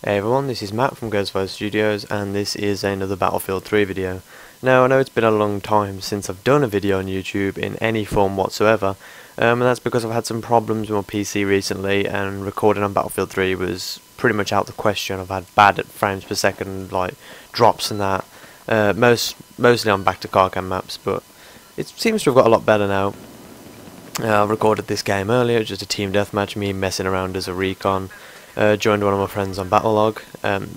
Hey everyone, this is Matt from Ghostfire Studios, and this is another Battlefield 3 video. Now, I know it's been a long time since I've done a video on YouTube in any form whatsoever, and that's because I've had some problems with my PC recently, and recording on Battlefield 3 was pretty much out the question. I've had bad frames per second, like drops and that, mostly on back-to-car-cam maps, but it seems to have got a lot better now. I recorded this game earlier, just a team deathmatch, me messing around as a recon. Joined one of my friends on Battlelog.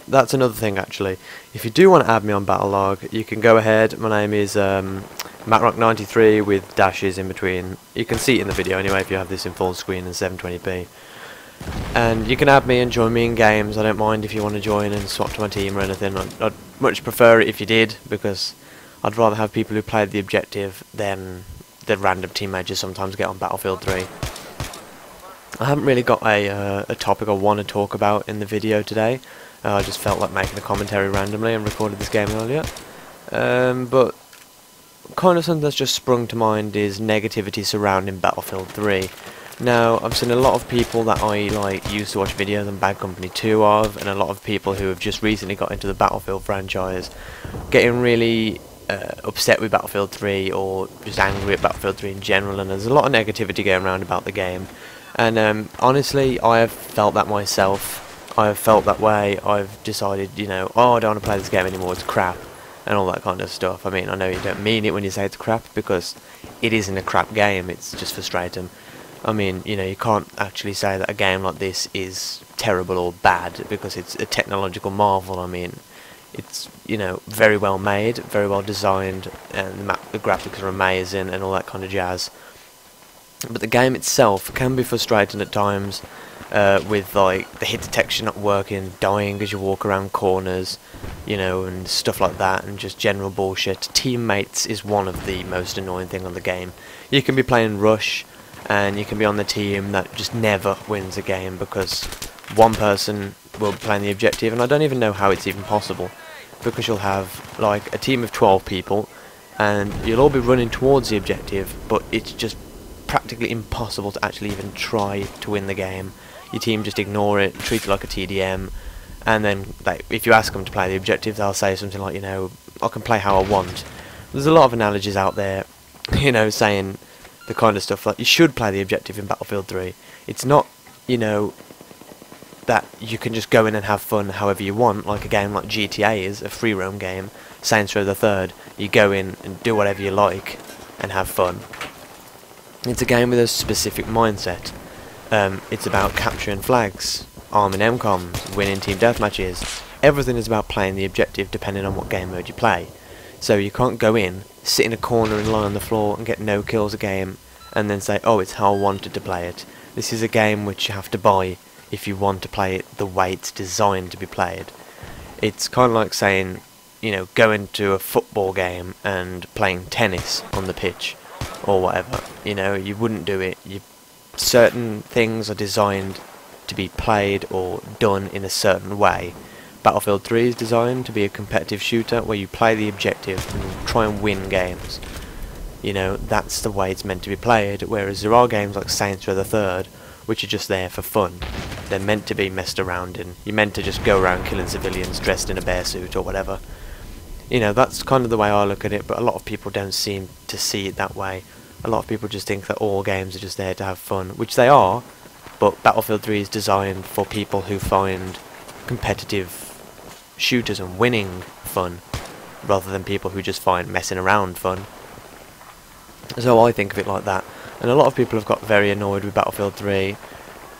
That's another thing actually. If you do want to add me on Battlelog, you can go ahead. My name is MattRock93 with dashes in between. You can see it in the video anyway if you have this in full screen and 720p. And you can add me and join me in games. I don't mind if you want to join and swap to my team or anything. I'd much prefer it if you did, because I'd rather have people who played the objective than the random teammates you sometimes get on Battlefield 3. I haven't really got a topic I want to talk about in the video today. I just felt like making a commentary randomly and recorded this game earlier. But kind of something that's just sprung to mind is negativity surrounding Battlefield 3. Now, I've seen a lot of people that I used to watch videos on Bad Company 2 of, and a lot of people who have just recently got into the Battlefield franchise getting really upset with Battlefield 3, or just angry at Battlefield 3 in general, and there's a lot of negativity going around about the game. And honestly, I have felt that myself. I have felt that way. I've decided, you know, oh, I don't want to play this game anymore, it's crap, and all that kind of stuff. I mean, I know you don't mean it when you say it's crap, because it isn't a crap game, it's just frustrating. I mean, you know, you can't actually say that a game like this is terrible or bad, because it's a technological marvel. I mean, it's, you know, very well made, very well designed, and the graphics are amazing and all that kind of jazz. But the game itself can be frustrating at times, with like the hit detection not working, dying as you walk around corners, you know, and stuff like that, and just general bullshit. Teammates is one of the most annoying thing on the game. You can be playing Rush, and you can be on the team that just never wins a game because one person will be playing the objective, and I don't even know how it's even possible, because you'll have like a team of 12 people, and you'll all be running towards the objective, but it's just practically impossible to actually even try to win the game. Your team just ignore it, treat it like a TDM, and then if you ask them to play the objective, they'll say something like, you know, I can play how I want. There's a lot of analogies out there, you know, saying the kind of stuff like you should play the objective in Battlefield 3. It's not, you know, that you can just go in and have fun however you want, like a game like GTA is, a free roam game, Saints Row the Third. You go in and do whatever you like and have fun. It's a game with a specific mindset. It's about capturing flags, arming MCOMs, winning team deathmatches. Everything is about playing the objective depending on what game mode you play. So you can't go in, sit in a corner and lie on the floor and get no kills a game and then say, oh, it's how I wanted to play it. This is a game which you have to buy if you want to play it the way it's designed to be played. It's kind of like saying, you know, going to a football game and playing tennis on the pitch or whatever. You know, you wouldn't do it. Certain things are designed to be played or done in a certain way. Battlefield 3 is designed to be a competitive shooter where you play the objective and try and win games. You know, that's the way it's meant to be played, whereas there are games like Saints Row the Third which are just there for fun. They're meant to be messed around in. You're meant to just go around killing civilians dressed in a bear suit or whatever. You know, that's kind of the way I look at it, but a lot of people don't seem to see it that way. A lot of people just think that all games are just there to have fun, which they are, but Battlefield 3 is designed for people who find competitive shooters and winning fun, rather than people who just find messing around fun. So I think of it like that, and a lot of people have got very annoyed with Battlefield 3,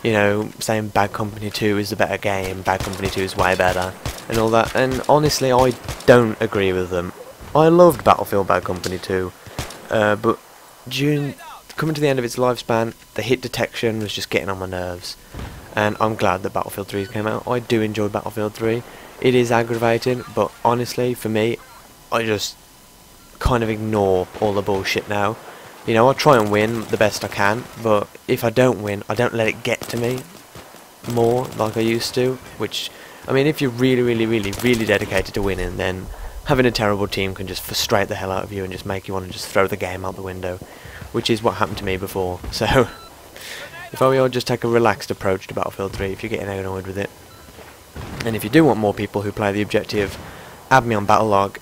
you know, saying Bad Company 2 is the better game, Bad Company 2 is way better, and all that, and honestly I don't agree with them. I loved Battlefield Bad Company 2, but coming to the end of its lifespan, the hit detection was just getting on my nerves, and I'm glad that Battlefield 3 came out. I do enjoy Battlefield 3. It is aggravating, but honestly, for me, I just kind of ignore all the bullshit now. You know, I try and win the best I can, but if I don't win, I don't let it get to me more like I used to, which, I mean, if you're really dedicated to winning, then having a terrible team can just frustrate the hell out of you and just make you want to just throw the game out the window, which is what happened to me before. So, if I were just take a relaxed approach to Battlefield 3 if you're getting annoyed with it. And if you do want more people who play the objective, add me on Battlelog,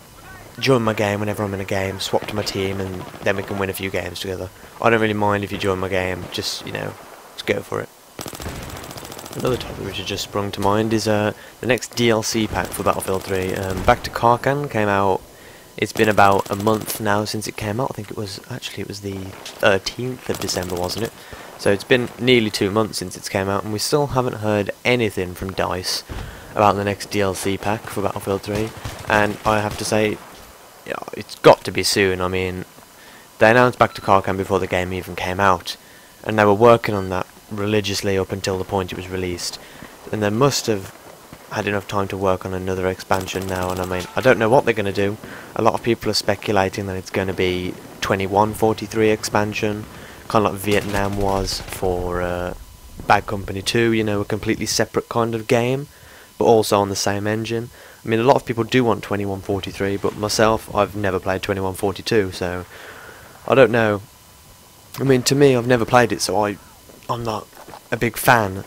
join my game whenever I'm in a game, swap to my team, and then we can win a few games together. I don't really mind if you join my game, just, you know, just go for it. Another topic which has just sprung to mind is the next DLC pack for Battlefield 3. Back to Karkan came out. It's been about a month now since it came out. I think it was the 13th of December, wasn't it? So it's been nearly 2 months since it came out, and we still haven't heard anything from DICE about the next DLC pack for Battlefield 3. And I have to say, yeah, it's got to be soon. I mean, they announced Back to Karkan before the game even came out, and they were working on that religiously up until the point it was released. And they must have had enough time to work on another expansion now, and I mean, I don't know what they're going to do. A lot of people are speculating that it's going to be 2143 expansion, kind of like Vietnam was for Bad Company 2, you know, a completely separate kind of game, but also on the same engine. I mean, a lot of people do want 2143, but myself, I've never played 2142, so I don't know. I mean, to me, I've never played it, so I'm not a big fan,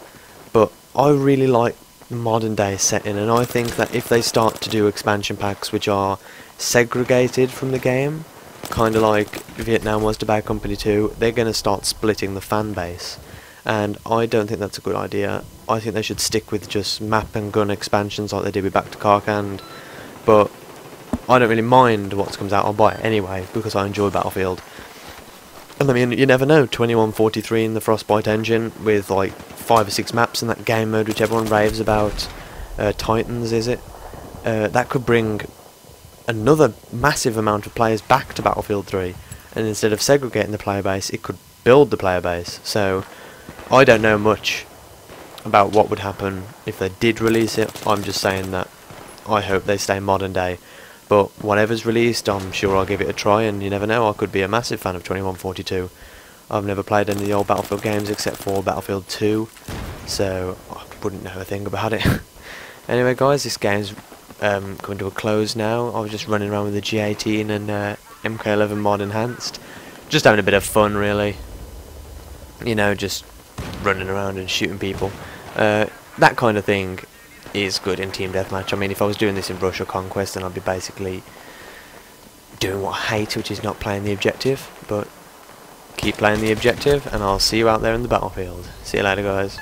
but I really like modern day setting, and I think that if they start to do expansion packs which are segregated from the game, kind of like Vietnam was to Bad Company 2, they're going to start splitting the fan base, and I don't think that's a good idea. I think they should stick with just map and gun expansions like they did with Back to Karkan, but I don't really mind what comes out. I'll buy it anyway because I enjoy Battlefield. And I mean, you never know, 2143 in the Frostbite engine with like 5 or 6 maps in that game mode which everyone raves about, Titans is it, that could bring another massive amount of players back to Battlefield 3, and instead of segregating the player base, it could build the player base. So I don't know much about what would happen if they did release it. I'm just saying that I hope they stay modern day, but whatever's released, I'm sure I'll give it a try, and you never know, I could be a massive fan of 2142. I've never played any of the old Battlefield games except for Battlefield 2, so I wouldn't know a thing about it. Anyway guys, this game's coming to a close now. I was just running around with the G18 and MK11 mod enhanced, just having a bit of fun really, you know, just running around and shooting people. That kind of thing is good in Team Deathmatch. I mean, if I was doing this in Rush or Conquest, then I'd be basically doing what I hate, which is not playing the objective, but keep playing the objective, and I'll see you out there in the battlefield. See you later guys.